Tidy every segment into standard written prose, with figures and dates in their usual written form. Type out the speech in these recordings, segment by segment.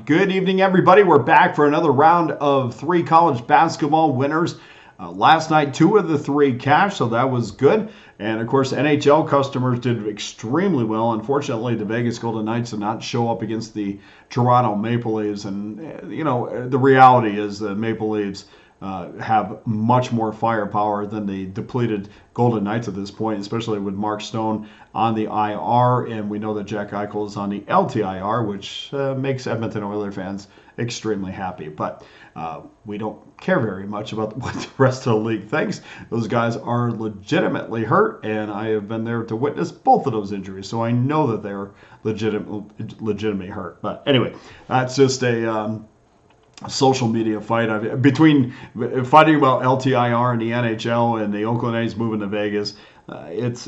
Good evening, everybody. We're back for another round of 3 college basketball winners. Last night, 2 of the 3 cashed, so that was good. And of course, NHL customers did extremely well. Unfortunately, the Vegas Golden Knights did not show up against the Toronto Maple Leafs. And, the reality is the Maple Leafs have much more firepower than the depleted Golden Knights at this point, especially with Mark Stone on the IR, and we know that Jack Eichel is on the LTIR, which makes Edmonton Oilers fans extremely happy. But we don't care very much about what the rest of the league thinks. Those guys are legitimately hurt, and I have been there to witness both of those injuries, so I know that they're legitimately hurt. But anyway, that's just a social media fight between fighting about LTIR and the NHL and the Oakland A's moving to Vegas. It's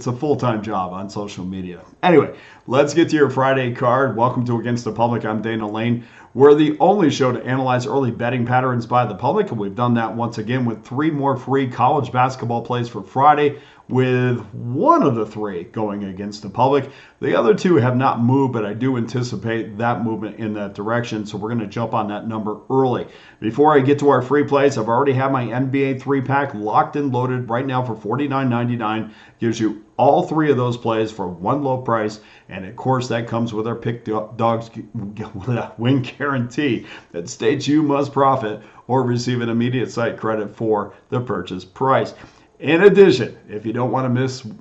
a full-time job on social media. Anyway, let's get to your Friday card. Welcome to Against the Public. I'm Dana Lane. We're the only show to analyze early betting patterns by the public, and we've done that once again with 3 more free college basketball plays for Friday, with 1 of the 3 going against the public. The other 2 have not moved, but I do anticipate that movement in that direction, so we're going to jump on that number early. Before I get to our free plays, I've already had my NBA 3-pack locked and loaded right now for $49.99. Gives you all 3 of those plays for one low price, and of course that comes with our Pick Dawgz win guarantee that states you must profit or receive an immediate site credit for the purchase price. In addition, if you don't want to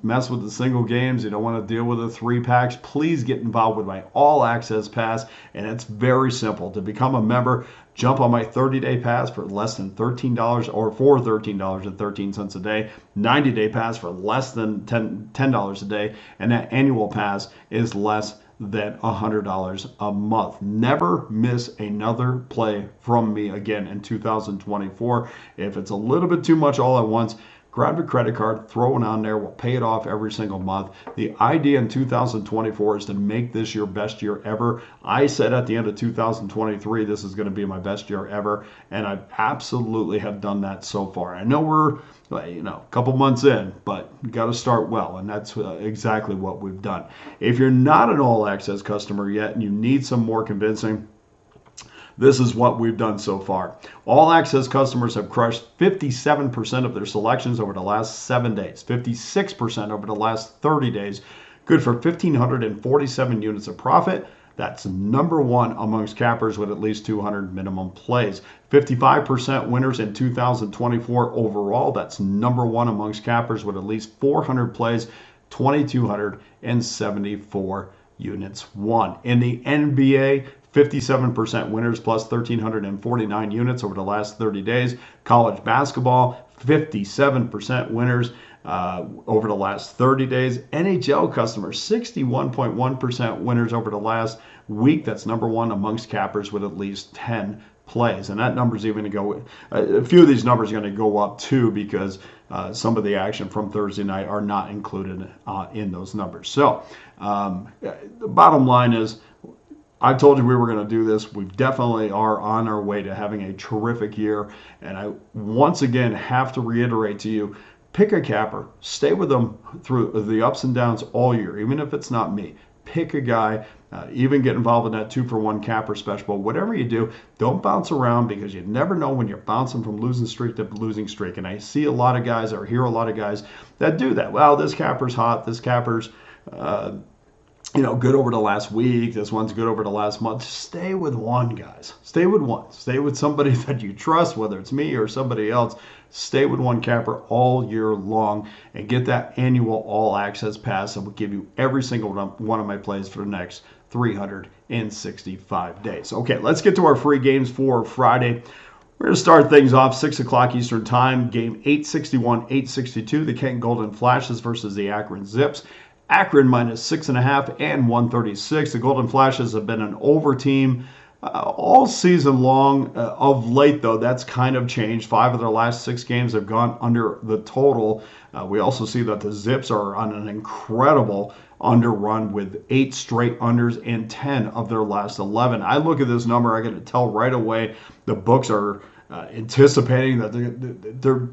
mess with the single games, you don't want to deal with the 3-packs, please get involved with my All Access Pass, and it's very simple. To become a member, jump on my 30-day pass for less than $13 or for $13.13 a day, 90-day pass for less than $10 a day, and that annual pass is less than $100 a month. Never miss another play from me again in 2024. If it's a little bit too much all at once, grab your credit card, throw it on there. We'll pay it off every single month. The idea in 2024 is to make this your best year ever. I said at the end of 2023, this is going to be my best year ever, and I absolutely have done that so far. I know we're a couple months in, but you got to start well, and that's exactly what we've done. If you're not an All Access customer yet and you need some more convincing, this is what we've done so far. All Access customers have crushed 57% of their selections over the last 7 days, 56% over the last 30 days, good for 1,547 units of profit. That's number 1 amongst cappers with at least 200 minimum plays. 55% winners in 2024 overall. That's number 1 amongst cappers with at least 400 plays, 2,274 units won. In the NBA, 57% winners plus 1,349 units over the last 30 days. College basketball, 57% winners over the last 30 days. NHL customers, 61.1% winners over the last week. That's number 1 amongst cappers with at least 10 plays. And that number's even going to go, a few of these numbers are going to go up too, because some of the action from Thursday night are not included in those numbers. So the bottom line is, I told you we were going to do this. We definitely are on our way to having a terrific year. And I once again have to reiterate to you, pick a capper. Stay with them through the ups and downs all year, even if it's not me. Pick a guy. Even get involved in that 2-for-1 capper special. But whatever you do, don't bounce around, because you never know when you're bouncing from losing streak to losing streak. And I see a lot of guys, or hear a lot of guys that do that. Well, this capper's hot. This capper's good over the last week. This one's good over the last month. Stay with one, guys. Stay with one. Stay with somebody that you trust, whether it's me or somebody else. Stay with one capper all year long and get that annual All Access Pass that will give you every single one of my plays for the next 365 days. Okay, let's get to our free games for Friday. We're going to start things off 6 o'clock Eastern Time. Game 861-862, the Kent Golden Flashes versus the Akron Zips. Akron minus 6.5 and 136. The Golden Flashes have been an over team all season long. Of late, though, that's kind of changed. 5 of their last 6 games have gone under the total. We also see that the Zips are on an incredible underrun with 8 straight unders and 10 of their last 11. I look at this number, I got to tell right away the books are anticipating that they're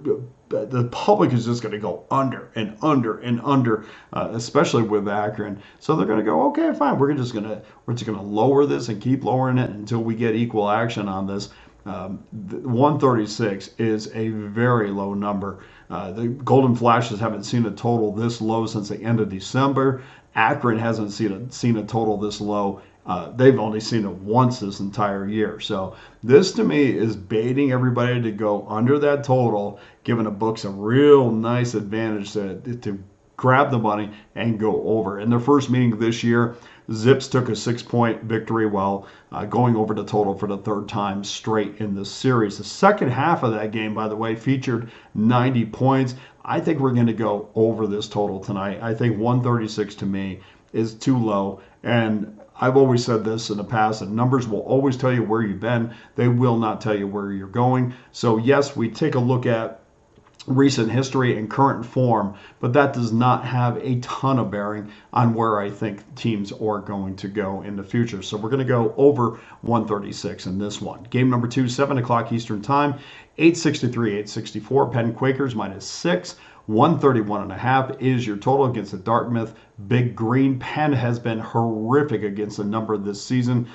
the public is just going to go under and under and under, especially with Akron. So they're going to go, okay, fine. We're just going to lower this and keep lowering it until we get equal action on this. 136 is a very low number. The Golden Flashes haven't seen a total this low since the end of December. Akron hasn't seen a total this low. They've only seen it once this entire year. So this to me is baiting everybody to go under that total, giving the books a real nice advantage to grab the money and go over. In their first meeting this year, Zips took a 6-point victory while going over the total for the third time straight in this series. The second half of that game, by the way, featured 90 points. I think we're going to go over this total tonight. I think 136 to me is too low. And I've always said this in the past, that numbers will always tell you where you've been. They will not tell you where you're going. So yes, we take a look at recent history and current form, but that does not have a ton of bearing on where I think teams are going to go in the future. So we're going to go over 136 in this one. Game number 2, 7 o'clock Eastern Time, 863, 864, Penn Quakers -6. 131.5 is your total against the Dartmouth Big Green. Penn has been horrific against the number this season.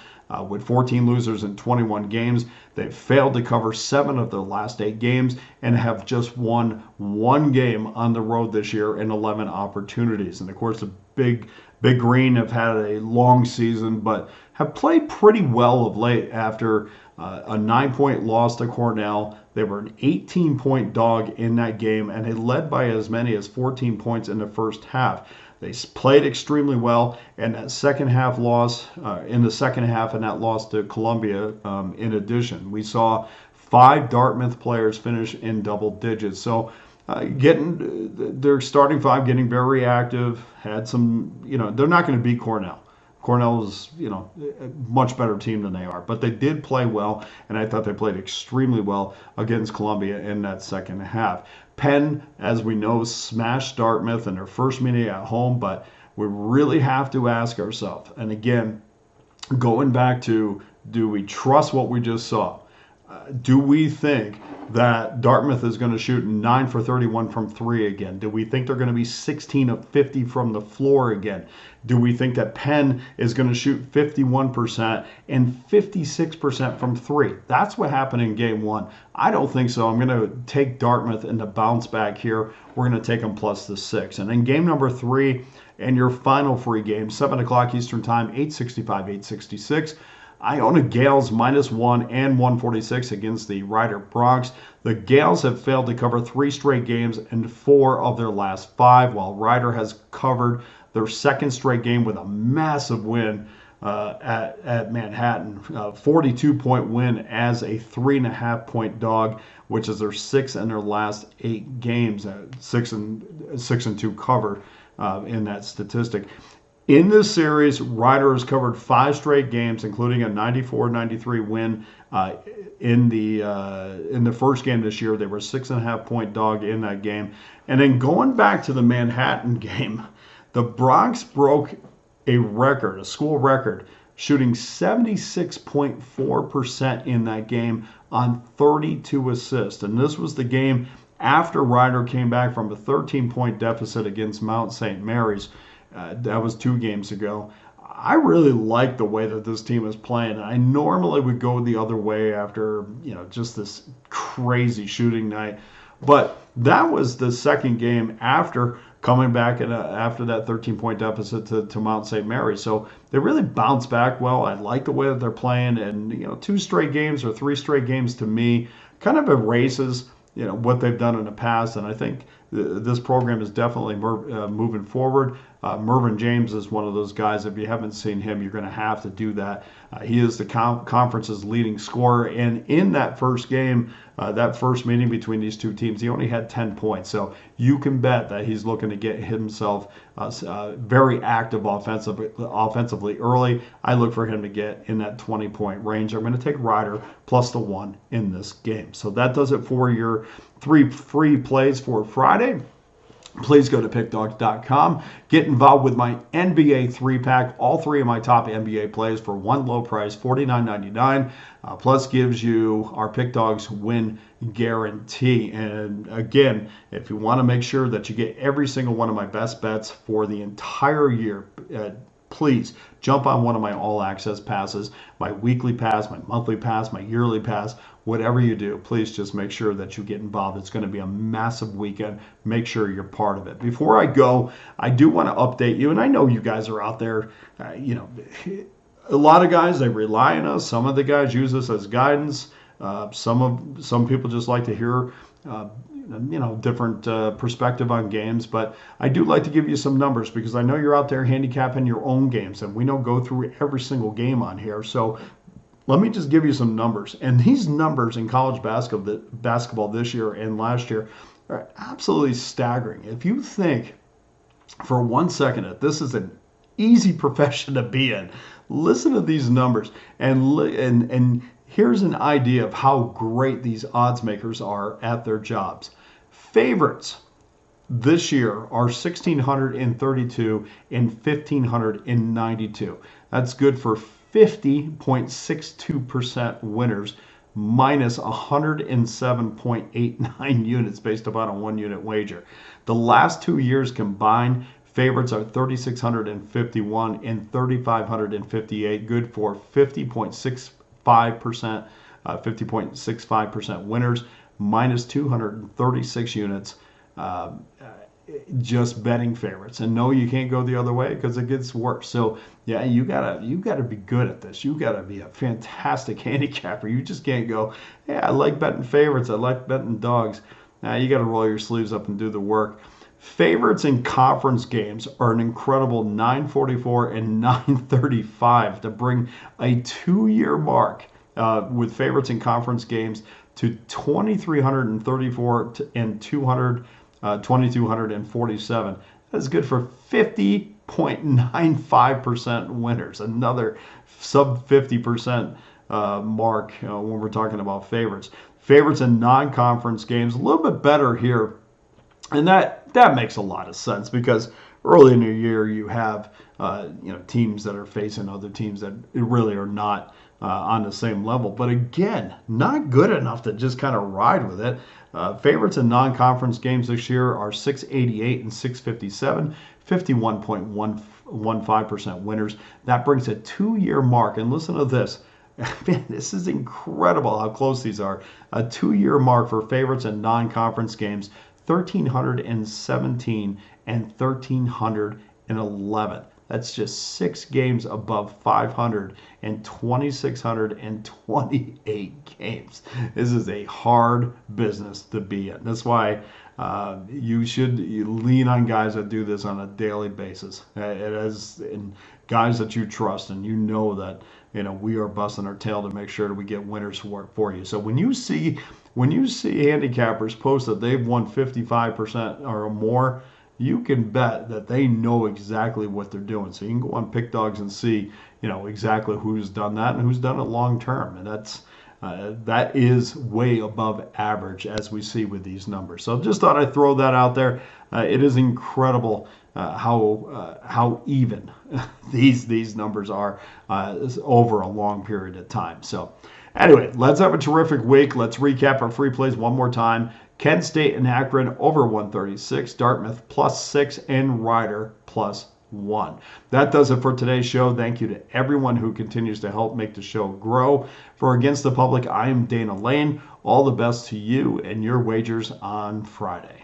With 14 losers in 21 games, they've failed to cover 7 of their last 8 games and have just won 1 game on the road this year in 11 opportunities. And of course, the Big Green have had a long season, but have played pretty well of late after a 9-point loss to Cornell. They were an 18-point dog in that game, and they led by as many as 14 points in the first half. They played extremely well, and that second half loss, in the second half, and that loss to Columbia in addition. We saw 5 Dartmouth players finish in double digits. So their starting 5 getting very active, had some, they're not going to beat Cornell. Cornell is, a much better team than they are. But they did play well, and I thought they played extremely well against Columbia in that second half. Penn, as we know, smashed Dartmouth in their first meeting at home, but we really have to ask ourselves, and again, going back to, do we trust what we just saw? Do we think that Dartmouth is going to shoot 9 for 31 from 3 again? Do we think they're going to be 16 of 50 from the floor again? Do we think that Penn is going to shoot 51% and 56% from 3? That's what happened in game 1. I don't think so. I'm going to take Dartmouth in the bounce back here. We're going to take them plus the 6. And in game number 3, and your final free game, 7 o'clock Eastern Time, 865, 866. I own a Gales -1 and 146 against the Rider Bronx. The Gales have failed to cover 3 straight games in 4 of their last 5, while Rider has covered their second straight game with a massive win at Manhattan. 42-point win as a 3.5-point dog, which is their 6th in their last 8 games. 6 and 2 cover in that statistic. In this series, Rider has covered 5 straight games, including a 94-93 win in the first game this year. They were a 6.5-point dog in that game. And then going back to the Manhattan game, the Bronx broke a record, a school record, shooting 76.4% in that game on 32 assists. And this was the game after Rider came back from a 13-point deficit against Mount St. Mary's. That was 2 games ago. I really like the way that this team is playing. I normally would go the other way after, just this crazy shooting night. But that was the second game after coming back after that 13-point deficit to Mount St. Mary's. So they really bounced back well. I like the way that they're playing. And, 2 straight games or 3 straight games to me kind of erases, what they've done in the past. And I think this program is definitely moving forward. Mervyn James is one of those guys. If you haven't seen him, you're going to have to do that. He is the conference's leading scorer. And in that first game, that first meeting between these 2 teams, he only had 10 points. So you can bet that he's looking to get himself very active offensively early. I look for him to get in that 20-point range. I'm going to take Rider plus the 1 in this game. So that does it for your 3 free plays for Friday. please go to pickdawgz.com. Get involved with my NBA 3-pack. All three of my top NBA plays for one low price, $49.99. Plus gives you our Pick Dawgz win guarantee. And again, if you want to make sure that you get every single one of my best bets for the entire year, please jump on one of my all access passes, my weekly pass, my monthly pass, my yearly pass, whatever you do. Please just make sure that you get involved. It's going to be a massive weekend. Make sure you're part of it. Before I go, I do want to update you, and I know you guys are out there, a lot of guys, they rely on us. Some of the guys use us as guidance. Some people just like to hear different perspective on games, but I do like to give you some numbers because I know you're out there handicapping your own games, and we don't go through every single game on here. So let me just give you some numbers. And these numbers in college basketball this year and last year are absolutely staggering. If you think for 1 second that this is an easy profession to be in, listen to these numbers and here's an idea of how great these odds makers are at their jobs. Favorites this year are 1,632 and 1,592. That's good for 50.62% winners, minus 107.89 units based upon a 1-unit wager. The last 2 years combined, favorites are 3,651 and 3,558, good for 50.65% winners, minus 236 units. Just betting favorites, and no, you can't go the other way because it gets worse. So yeah, you gotta be good at this. You gotta be a fantastic handicapper. You just can't go, yeah, I like betting favorites, I like betting dogs. Now you gotta roll your sleeves up and do the work. Favorites in conference games are an incredible 944 and 935 to bring a 2-year mark with favorites in conference games to 2,334 and 2,247. That's good for 50.95% winners. Another sub 50% mark when we're talking about favorites. Favorites in non-conference games, a little bit better here. And that makes a lot of sense because early in the year you have teams that are facing other teams that really are not on the same level. But again, not good enough to just kind of ride with it. Favorites in non-conference games this year are 688 and 657, 51.15% winners. That brings a 2-year mark. And listen to this. Man, this is incredible how close these are. A 2-year mark for favorites in non-conference games, 1,317 and 1,311. That's just 6 games above 500 and 2,628 games. This is a hard business to be in. That's why you lean on guys that do this on a daily basis. And guys that you trust, and you know that we are busting our tail to make sure that we get winners for you. So when you see handicappers post that they've won 55% or more, you can bet that they know exactly what they're doing. So you can go on Pick Dawgz and see, exactly who's done that and who's done it long term. And that is way above average as we see with these numbers. So just thought I'd throw that out there. It is incredible how even these numbers are over a long period of time. So anyway, let's have a terrific week. Let's recap our free plays one more time. Kent State and Akron over 136, Dartmouth +6, and Rider +1. That does it for today's show. Thank you to everyone who continues to help make the show grow. For Against the Public, I am Dana Lane. All the best to you and your wagers on Friday.